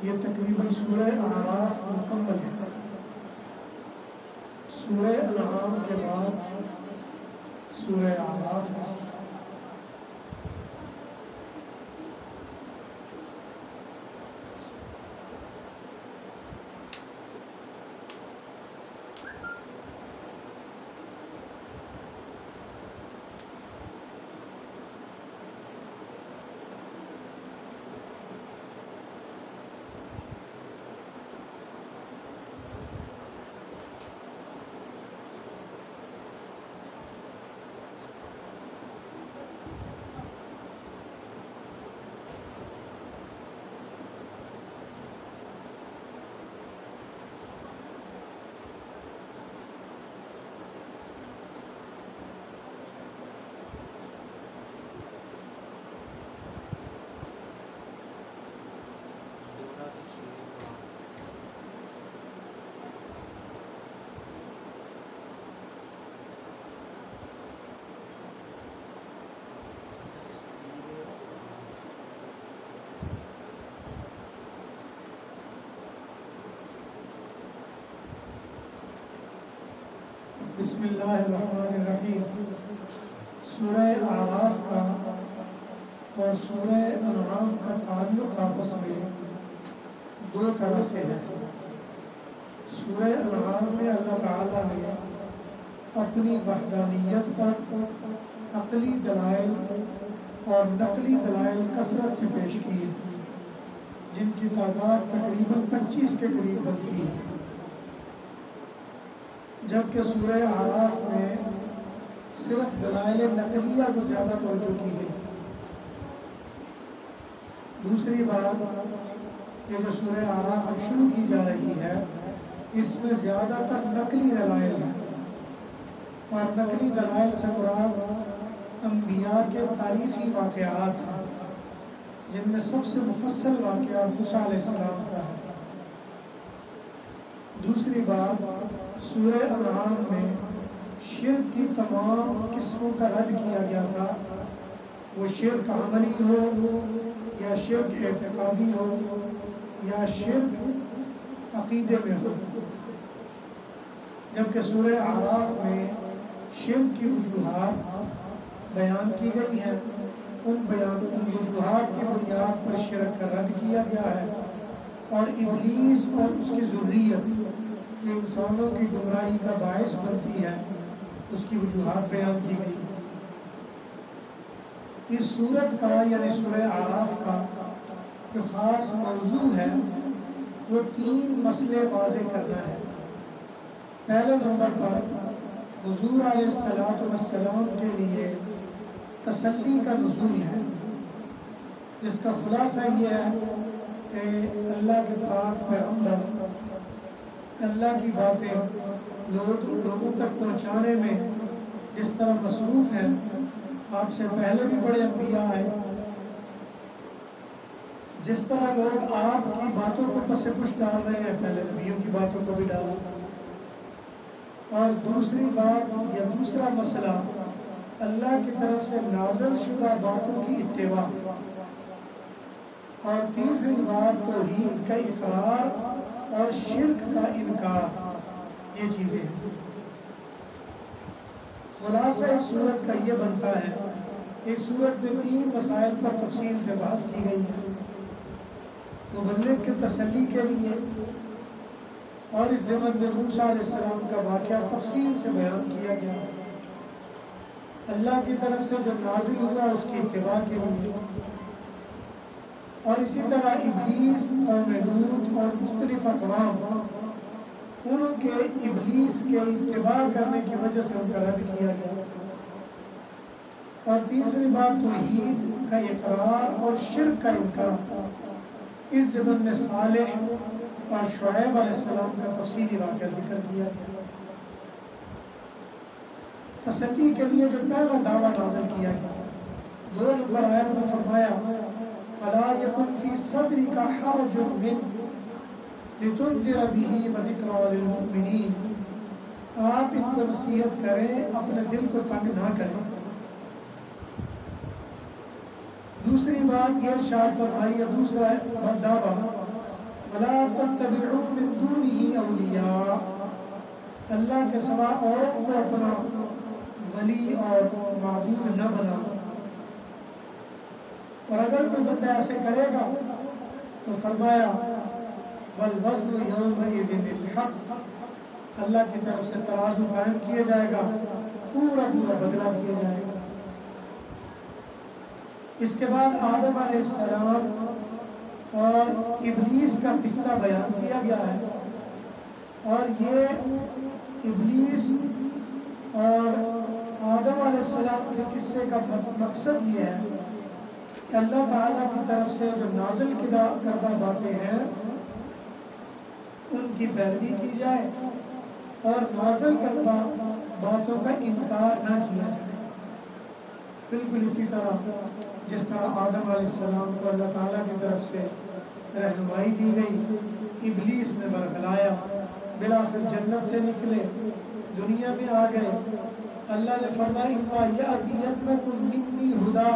یہ تقریباً سورہ اعراف مکمل ہے۔ سورہ انعام کے بعد سورہ اعراف ہے۔ بسم اللہ الرحمن الرحیم۔ سورہ اعراف کا اور سورہ انعام کا تعلق آپس میں دو طرح سے ہے۔ سورہ انعام میں اللہ تعالیٰ نے اپنی وحدانیت پر عقلی دلائل اور نقلی دلائل کثرت سے پیش کیے، جن کی تعداد تقریباً 25 کے قریب بنتی ہے، جبکہ سورہ اعراف میں صرف دلائل نقلیہ کو زیادہ توجہ کی گئی۔ دوسری بات، یہ جو سورہ اعراف اب شروع کی جا رہی ہے، اس میں زیادہ تر نقلی دلائل ہیں، اور نقلی دلائل سے مراد انبیاء کے تاریخی واقعات ہیں، جن میں سب سے مفصل واقعہ موسیٰ علیہ السلام کا ہے۔ دوسری بات، سورہ انعام میں شرک کی تمام قسموں کا رد کیا گیا تھا، وہ شرک عملی ہو یا شرک اعتقادی ہو یا شرک عقیدے میں ہو، جبکہ سورہ اعراف میں شرک کی وجوہات بیان کی گئی ہیں۔ ان وجوہات کی بنیاد پر شرک کا رد کیا گیا ہے، اور ابلیس اور اس کی ذریت جو انسانوں کی گمراہی کا باعث بنتی ہے، اس کی وجوہات بیان کی گئی۔ اس سورت کا یعنی سورہ اعراف کا جو خاص موضوع ہے، وہ 3 مسئلے واضح کرنا ہے۔ پہلے نمبر پر حضور علیہ السلام کے لیے تسلی کا نزول ہے، جس کا خلاصہ یہ ہے کہ اللہ کے پاک پیغمبر اللہ کی باتیں لوگوں تک پہنچانے میں جس طرح مصروف ہیں، آپ سے پہلے بھی بڑے انبیاء ہیں، جس طرح لوگ آپ کی باتوں کو پس پش ڈال رہے ہیں، پہلے نبیوں کی باتوں کو بھی ڈالا۔ اور دوسری بات یا دوسرا مسئلہ، اللہ کی طرف سے نازل شدہ باتوں کی اتباع، اور تیسری بات توحید کا اقرار اور شرک کا انکار۔ یہ چیزیں ہیں۔ خلاصہ اس صورت کا یہ بنتا ہے، اس صورت میں 3 مسائل پر تفصیل سے بحث کی گئی ہے۔ مبلغ کے تسلی کے لیے، اور اس ضمن میں موسیٰ علیہ السلام کا واقعہ تفصیل سے بیان کیا گیا، اللہ کی طرف سے جو نازل ہوا اس کی اتباع کے لیے، اور اسی طرح ابلیس، قوم لوط اور مختلف اقوام، انہوں کے ابلیس کے اتباع کرنے کی وجہ سے ان کا رد کیا گیا، اور تیسری بات توحید کا اقرار اور شرک کا انکار۔ اس ضمن میں صالح اور شعیب علیہ السلام کا تفصیلی واقعہ ذکر کیا گیا۔ تسلی کے لیے جو پہلا دعویٰ نازل کیا گیا، 2 نمبر آیت میں فرمایا فَلَا يَكُنْ فِي صَدْرِكَ حَرَجٌ مِّنْهُ لِتُنذِرَ بِهِ وَذِكْرَىٰ لِلْمُؤْمِنِينَ۔ آپ ان کو نصیحت کریں، اپنے دل کو تنگ نہ کریں۔ دوسری بات یہ ارشاد فرمائی، دوسرا دعویٰ اولیاء، اللہ کے سوا اوروں کو اپنا ولی اور معبود نہ بنا. اور اگر کوئی بندہ ایسے کرے گا تو فرمایا والوزن یومئذ الحق، اللہ کی طرف سے ترازو قائم کیا جائے گا، پورا بدلہ دیا جائے گا. اس کے بعد آدم علیہ السلام اور ابلیس کا قصہ بیان کیا گیا ہے. اور یہ ابلیس اور آدم علیہ السلام کے قصے کا مقصد یہ ہے کہ اللہ تعالیٰ کی طرف سے جو نازل کردہ باتیں ہیں ان کی پیروی کی جائے اور نازل کردہ باتوں کا انکار نہ کیا جائے. بالکل اسی طرح جس طرح آدم علیہ السلام کو اللہ تعالیٰ کی طرف سے رہنمائی دی گئی، ابلیس نے برگلایا، بالآخر جنت سے نکلے، دنیا میں آ گئے. اللہ نے فرمایا اما یأتینکم منی ھدی،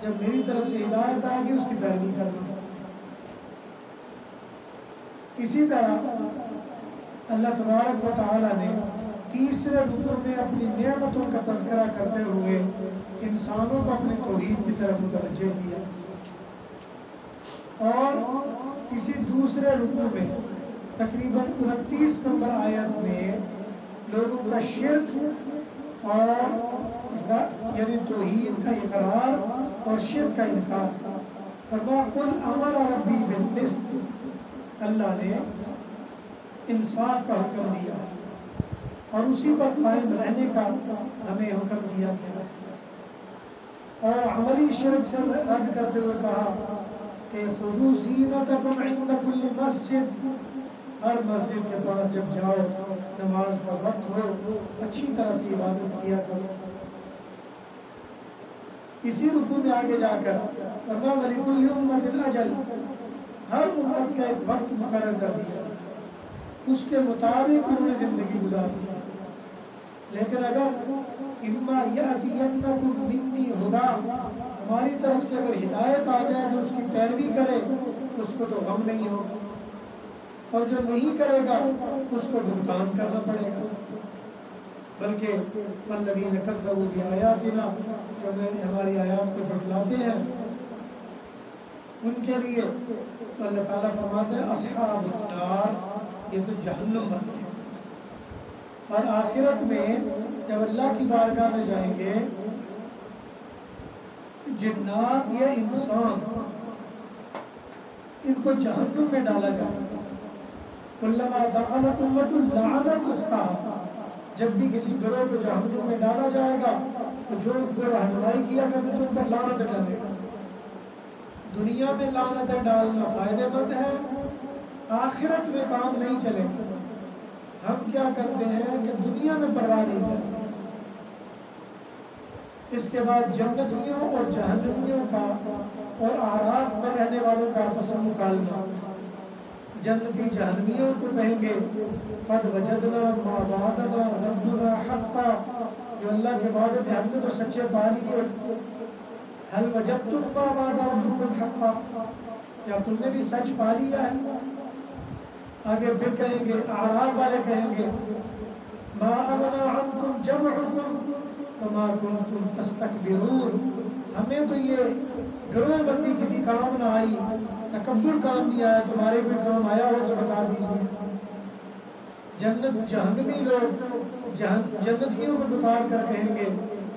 جب میری طرف سے ہدایت آئے گی اس کی پیروی کرنا. اسی طرح اللہ تبارک و تعالیٰ نے تیسرے رکوع میں اپنی نعمتوں کا تذکرہ کرتے ہوئے انسانوں کو اپنے توحید کی طرف متوجہ کیا. اور اسی دوسرے رکوع میں تقریباً 29 نمبر آیت میں لوگوں کا شرک اور یعنی توحید کا اقرار اور شرک کا انکار. فرمایا قل امر ربی بالقسط، اللہ نے انصاف کا حکم دیا اور اسی پر قائم رہنے کا ہمیں حکم دیا گیا. اور عملی شرک سے رد کرتے ہوئے کہا کہ خذوا زینتکم عند کل مسجد، ہر مسجد کے پاس جب جاؤ نماز کا وقت ہو اچھی طرح سے عبادت کیا کرو. اسی رکوع میں آگے جا کر فرمایا وَلِكُلِّ أُمَّةٍ أَجَلٌ، ہر امت کا ایک وقت مقرر کر دیا، اس کے مطابق انہوں نے زندگی گزارنی. لیکن اگر اما یأتینکم منی ھدی، ہماری طرف سے اگر ہدایت آ جائے جو اس کی پیروی کرے اس کو تو غم نہیں ہوگا، اور جو نہیں کرے گا اس کو بھگتان کرنا پڑے گا. بلکہ والذین کذبوا بآیاتنا، جو ہماری آیات کو جھٹلاتے ہیں ان کے لیے تو اللہ تعالیٰ فرماتے ہیں اصحاب النار، یہ تو جہنم والے ہیں. اور آخرت میں جب اللہ کی بارگاہ میں جائیں گے جنات یا انسان ان کو جہنم میں ڈالا جائے گا. کلما دخلت امة لعنت اختها، جب بھی کسی گروہ کو جہنم میں ڈالا جائے گا تو جو ان کو رہنمائی کیا کرتے تم پر لعنت ڈالے گا. دنیا میں لعنت ڈالنا فائدہ مند ہے، آخرت میں کام نہیں چلے گا. ہم کیا کرتے ہیں کہ دنیا میں پرواہ نہیں کرتے. اس کے بعد جنتیوں اور جہنمیوں کا اور اعراف میں رہنے والوں کا آپس میں مکالمہ. جنتی جہنمیوں کو کہیں گے قد وجدنا ما وعدنا ربنا حقا، جو اللہ کے وعدے تھے ہم نے تو سچے پا لیے. هل وجدتم ما وعد ربكم حقا، کیا تم نے بھی سچ پا لیا ہے؟ آگے پھر کہیں گے اعراف والے کہیں گے ما اغنى عنكم جمعكم وما كنتم تستكبرون، ہمیں تو یہ گروہ بندی کسی کام نہ آئی، تکبر کام نہیں آیا، تمہارے کوئی کام آیا ہو تو بتا دیجیے. جہنمی لوگ جنتیوں کو پکار کر کہیں گے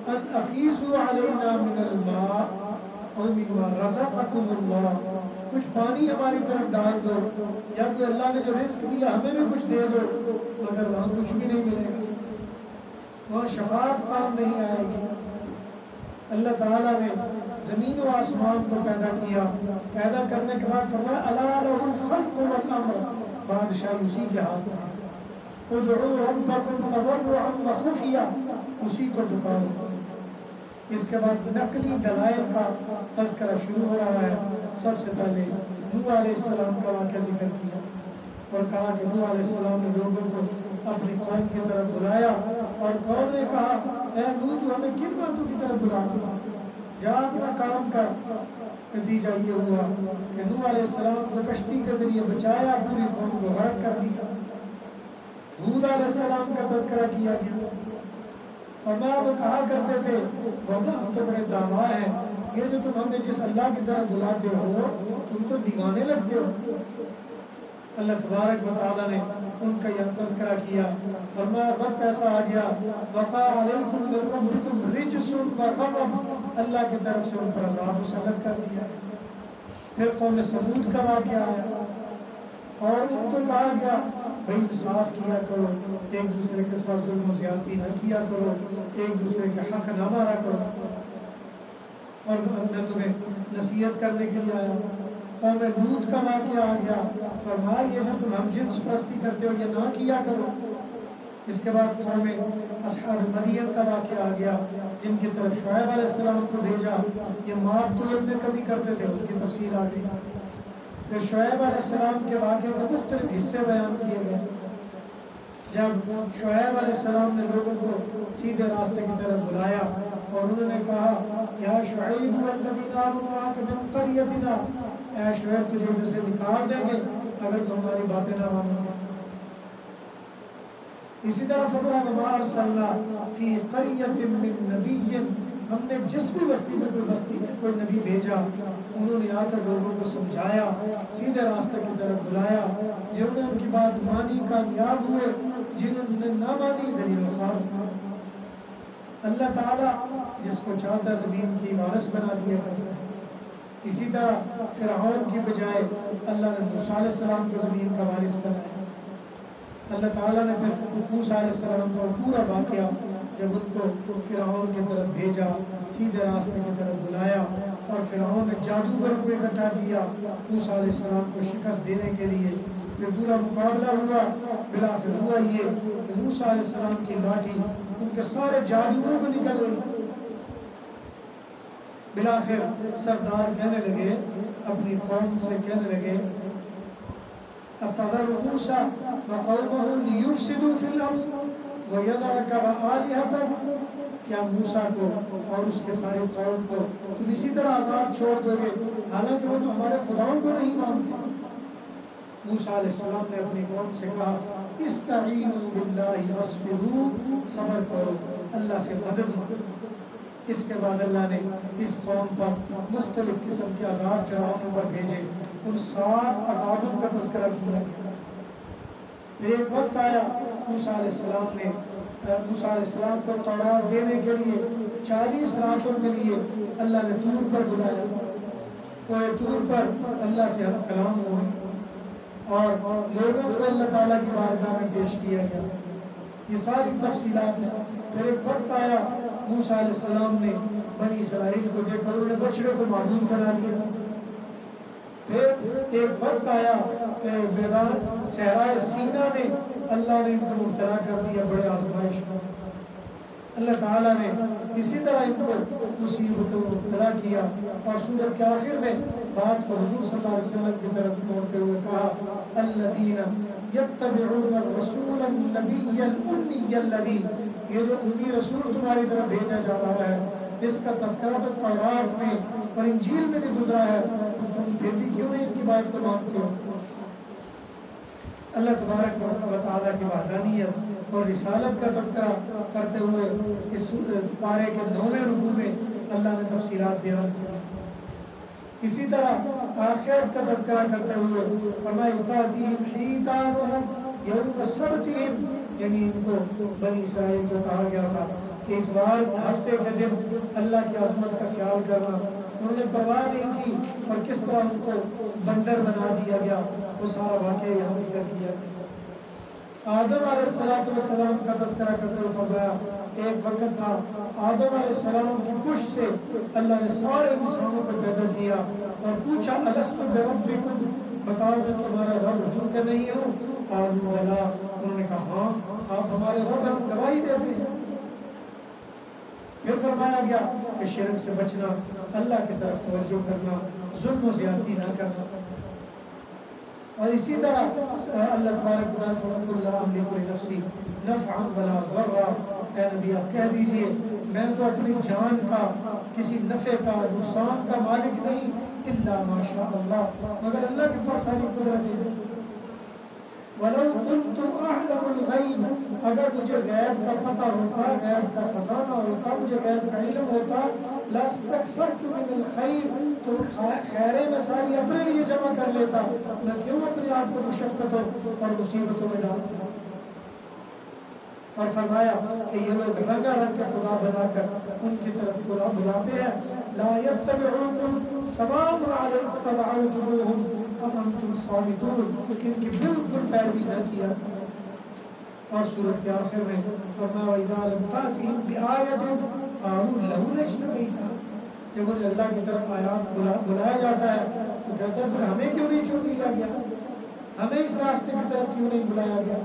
ان افیضوا علینا من الماء او مما رزقکم اللہ، کچھ پانی ہماری طرف ڈال دو یا کوئی اللہ نے جو رزق دیا ہمیں بھی کچھ دے دو. مگر وہاں کچھ بھی نہیں ملے گا، وہاں شفاعت کام نہیں آئے گی. اللہ تعالیٰ نے زمین و آسمان کو پیدا کیا، پیدا کرنے کے بعد فرمایا الا لہ الخلق والامر، بادشاہی اسی کے ہاتھ میں. ادعوا ربکم تضرعا وخفیا، اسی کو پکارو. اس کے بعد نقلی دلائل کا تذکرہ شروع ہو رہا ہے. سب سے پہلے نوح علیہ السلام کا واقعہ ذکر کیا اور کہا کہ نوح علیہ السلام نے لوگوں کو اپنی قوم کی طرف بلایا اور قوم نے کہا اے نوح تو ہمیں کن باتوں کی طرف بلا رہا، جا اپنا کام کر. نتیجہ یہ ہوا کہ نوح علیہ السلام کو کشتی کے ذریعے بچایا، پوری قوم کو غرق کر دیا. ہود علیہ السلام کا تذکرہ کیا گیا، اور میں وہ کہا کرتے تھے بابا ہم تو بڑے دانا ہیں، یہ جو تم ہمیں جس اللہ کی طرف بلاتے ہو تم تو دیوانے لگتے ہو۔ اللہ تبارک و تعالیٰ نے ان کا یہ تذکرہ کیا، فرمایا وقت ایسا آ گیا وقع علیکم من ربکم رجس وغضب، اللہ کی طرف سے ان پر عذاب مسلط کر دیا۔ پھر قوم سمود کا واقعہ آیا اور ان کو کہا گیا بھائی انصاف کیا کرو، ایک دوسرے کے ساتھ ظلم و زیادتی نہ کیا کرو، ایک دوسرے کے حق نہ مارا کرو، اور میں تمہیں نصیحت کرنے کے لیے آیا۔ قوم لوط کا واقعہ آ گیا، فرمایا یہ جو تم ہم جنس پرستی کرتے ہو یہ نہ کیا کرو۔ اس کے بعد قوم اصحاب مدین کا واقعہ آ گیا جن کی طرف شعیب علیہ السلام کو بھیجا، یہ ماپ تول میں کمی کرتے تھے، ان کی تفصیل آ گئی۔ پھر شعیب علیہ السلام کے واقعے کے مختلف حصے بیان کیے گئے۔ جب شعیب علیہ السلام نے لوگوں کو سیدھے راستے کی طرف بلایا اور انہوں نے کہا یا شعیب الذین آمنوا معک من قریتنا، اے شعیب تجھے ادھر سے نکال دیں گے اگر تم ہماری باتیں نہ مانو گے۔ اسی طرح فرمایا وما ارسلنا فی قریۃ من نبی، ہم نے جس بھی بستی میں کوئی نبی بھیجا انہوں نے آ کر لوگوں کو سمجھایا، سیدھے راستے کی طرف بلایا، جنہوں نے ان کی بات مانی کامیاب ہوئے، جنہوں نے نہ مانی ذلیل و خوار ہوئے۔ اللہ تعالیٰ جس کو چاہتا ہے زمین کی وارث بنا دیا کرتا ہے۔ اسی طرح فرعون کی بجائے اللہ نے موسیٰ علیہ السلام کو زمین کا وارث بنایا۔ اللہ تعالیٰ نے پھر موسیٰ علیہ السلام کو پورا واقعہ جب ان کو فرعون کی طرف بھیجا، سیدھے راستے کی طرف بلایا، اور فرعون نے جادوگروں کو اکٹھا کیا موسیٰ علیہ السلام کو شکست دینے کے لیے، پھر پورا مقابلہ ہوا، بالآخر ہوا یہ کہ موسیٰ علیہ السلام کی لاٹھی ان کے سارے جادوؤں کو نکل گئی۔ بالآخر سردار کہنے لگے اپنی قوم سے کہنے لگے اتذر موسیٰ وقومہ لیفسدوا فی الارض ویذرک وآلہتک، کیا موسیٰ کو اور اس کے سارے قوم کو تم اسی طرح آزاد چھوڑ دو گے حالانکہ وہ تو ہمارے خداؤں کو نہیں مانتے۔ موسیٰ علیہ السلام نے اپنی قوم سے کہا استعینوا باللہ واصبروا، صبر کرو، اللہ سے مدد مانگو۔ اس کے بعد اللہ نے اس قوم پر مختلف قسم کے عذاب فرعون پر بھیجے، ان 7 عذابوں کا تذکرہ کیا گیا۔ پھر ایک وقت آیا موسیٰ علیہ السلام کو تورات دینے کے لیے 40 راتوں کے لیے اللہ نے طور پر بلایا، کوہ طور پر اللہ سے کلام ہوئے اور لوگوں کو اللہ تعالیٰ کی بارگاہ میں پیش کیا گیا۔ یہ ساری تفصیلات ہیں۔ پھر ایک وقت آیا موسیٰ علیہ السلام نے بنی اسرائیل کو دیکھا، انہوں نے بچڑے کو معبود بنا لیا۔ پھر ایک وقت آیا میدان صحرائے سینا میں اللہ نے ان کو مبتلا کر دیا بڑے آزمائش میں۔ اللہ تعالیٰ نے اسی طرح ان کو مصیبتوں میں مبتلا کیا، اور سورت کے آخر میں بات کو حضور صلی اللہ علیہ وسلم کی طرف موڑتے ہوئے کہا الذین یتبعون الرسول النبی الامی الذی، یہ جو امی رسول تمہاری طرف بھیجا جا رہا ہے اس کا تذکرہ تو تورات میں اور انجیل میں بھی گزرا ہے، تم پھر بھی کیوں نہیں ان کی بات کو مانتے ہو؟ اللہ تبارک و تعالیٰ کی وحدانیت اور رسالت کا تذکرہ کرتے ہوئے اس پارے کے 9ویں رکوع میں اللہ نے تفصیلات بیان کی۔ اسی طرح آخرت کا تذکرہ کرتے ہوئے فرمایا استاتیہم حیتانہم یوم سبتہم، یعنی ان کو بنی اسرائیل کو کہا گیا تھا کہ اتوار ہفتے کے دن اللہ کی عظمت کا خیال کرنا، انہوں نے پرواہ نہیں کی، اور کس طرح ان کو بندر بنا دیا گیا وہ سارا واقعہ یہاں ذکر کیا گیا۔ آدم علیہ السلام کا تذکرہ کرتے ہوئے فرمایا ایک وقت تھا آدم علیہ السلام کی پشت سے اللہ نے سارے انسانوں کو پیدا کیا اور پوچھا الست بربکم، بتاؤ میں تمہارا رب ہوں کہ نہیں ہوں؟ قالوا بلی، انہوں نے کہا ہاں آپ ہمارے رب، ہم گواہی دیتے ہیں۔ پھر فرمایا گیا کہ شرک سے بچنا، اللہ کی طرف توجہ کرنا، ظلم و زیادتی نہ کرنا، اور اسی طرح اللہ تبارک و تعالیٰ فرماتا اللہ املک لنفسی نفعا ولا ضرا، اے نبی آپ کہہ دیجئے میں تو اپنی جان کا کسی نفع کا نقصان کا مالک نہیں، الا ما شاء اللہ، مگر اللہ کے پاس ساری قدرت ہے۔ وَلَوْ كُنْتُ أَعْلَمُ الْغَيْبَ، اگر مجھے غیب کا پتہ ہوتا، غیب کا خزانہ ہوتا، مجھے غیب کا علم ہوتا، لَاسْتَكْثَرْتُ مِنَ الْخَيْرِ، تو خیریں میں ساری اپنے لیے جمع کر لیتا، میں کیوں اپنے آپ کو مشقتوں اور مصیبتوں میں ڈالتا۔ اور فرمایا کہ یہ لوگ رنگا رنگ کے خدا بنا کر ان کی طرف بلاتے ہیں، لا يتبعوكم سواء عليكم أدعوتموهم أم أنتم صامتون، ان کی بالکل پیروی نہ کیا۔ اور سورت کے آخر میں فرمایا وَإِذَا لَمْ تَأْتِهِمْ بِآيَةٍ قَالُوا لَوْلَا اجْتَبَيْتَهَا، جب انہیں اللہ کی طرف آیات بلایا جاتا ہے تو کہتے ہیں پھر ہمیں کیوں نہیں چن لیا گیا، ہمیں اس راستے کی طرف کیوں نہیں بلایا گیا۔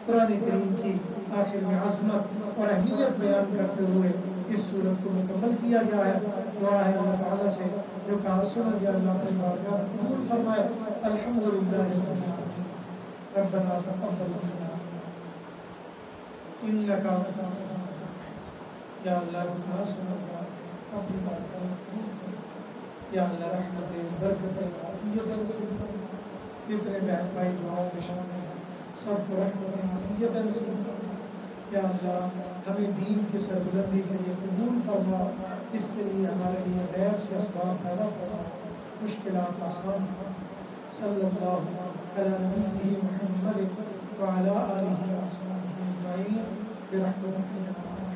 قرآن کریم کی آخر میں عظمت اور اہمیت بیان کرتے ہوئے اس صورت کو مکمل کیا گیا ہے۔ دعا ہے اللہ تعالیٰ سے جو کہا سنا گیا اللہ اپنے بارگاہ میں قبول فرمائے۔ الحمدللہ رب العالمین، ربنا تقبل منا انک یا اللہ جو کہا سنا گیا اپنے بارگاہ میں قبول فرمائے۔ یا اللہ رحمت برکت عافیت نصیب فرمائے۔ اتنے بہن بھائی دعاؤں میں شامل ہیں، سب کو رحمت عافیت نصیب فرمائے۔ یا اللہ ہمیں دین کی سربلندی کے لیے قبول فرما، اس کے لیے ہمارے لیے غیب سے اسباب پیدا فرما، مشکلات آسان فرما۔ صلی اللہ علی نبیہ محمد وعلی آلہ وصحبہ اجمعین برحمتک یا